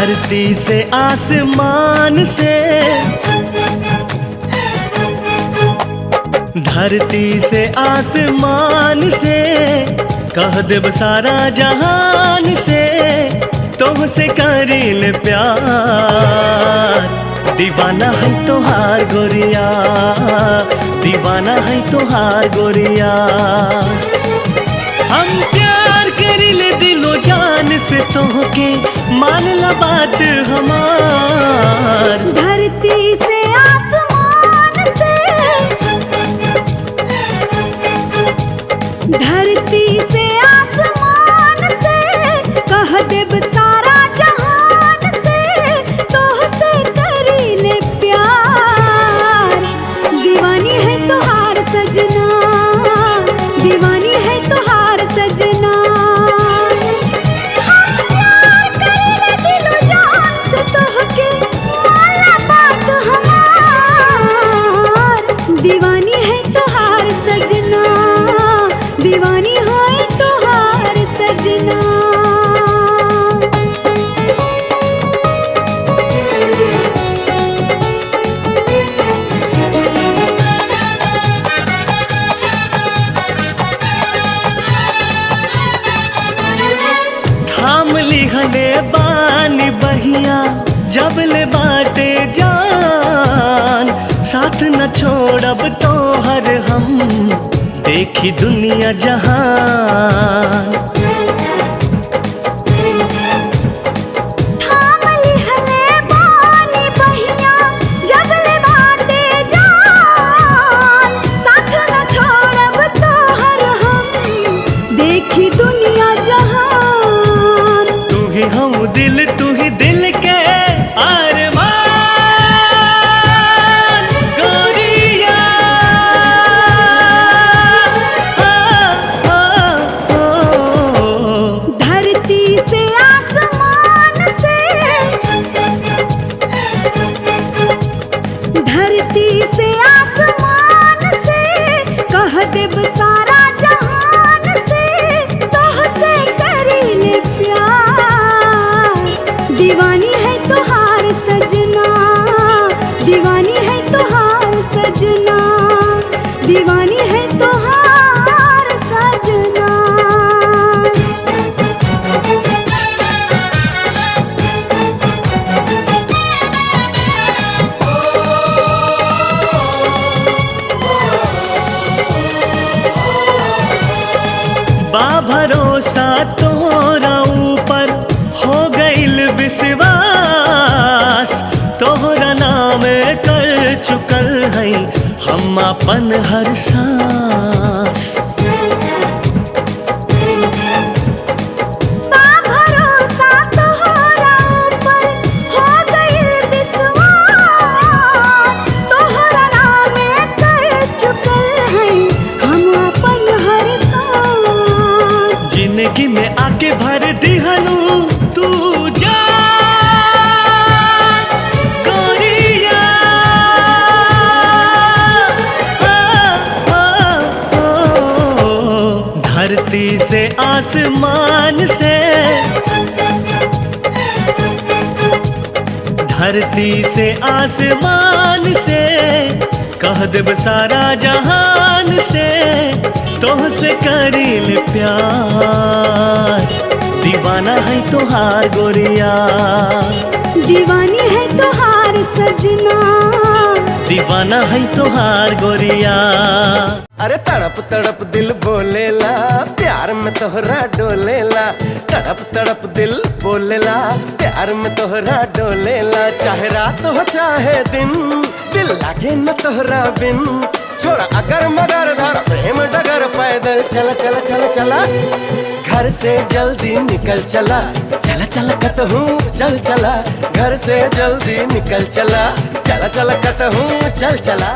धरती से आसमान से, धरती से आसमान से कह देब सारा जहान से, तुमसे करील प्यार। दीवाना है तोहार गोरिया, दीवाना है तोहार गोरिया। हम प्यार करीले दिलो जान से, तोहके मान ला बात हमार। धरती से आसमान से, धरती से आसमान से कह देब सारा जहान से, तोहसे करीले प्यार। दीवानी है तोहार सजना, दीवानी है तोहार सजना। हम प्यार करीले दिलो जान से, तोहके माला बात हमार। दीवानी है तोहार सजना, दीवानी है तोहार सजना। थाम लिहले बानी बहिया जबले बाटे जान, साथ न छोड़ब तोहर हम, देखी दुनिया जहान। थाम लिहले बानी बहिया जबले बाटे जान, साथ न छोड़ब तोहर हम, देखी दुनिया जहान। तू ही हम दिल, तू ही दिल के अरमान गोरिया। धरती से आसमान से, धरती से आसमान से कह देब सारा जहान से, तोहसे करीले प्यार। दीवानी है तोहार सजना, दीवानी है तोहार सजना, दीवानी है तोहार सजना। बा भरोसा तोरा ऊपर हो गइल विश्वास, तोहरा नाम कर चुकल है हम अपन हर सांस। बा भरोसा तोहरा ऊपर हो गइल विश्वास, तोहरा नामे कर चुकल है हम अपन हर सांस। जिंदगी में आके भर दिहलू तू जान गोरिया। धरती से आसमान से, धरती से आसमान से कह देब सारा जहान से, तोहसे करील प्यार। दीवाना है तोहार गोरिया, दीवानी है तोहार सजना, दीवाना है तोहार गोरिया। अरे तड़प तड़प दिल बोलेला, प्यार में तोहरा डोलेला। तड़प तड़प दिल बोलेला, प्यार में तोहरा डोलेला। चाहे रात हो चाहे दिन, दिल लागे न तोहरा बिन। छोड़ा अगर मगर धर प्रेम डगर, पैदल चला चला चला चला। घर से जल्दी निकल चला, चला चला कहता हूँ चल चला। घर से जल्दी निकल चला, चला चला कहता हूँ चल चला।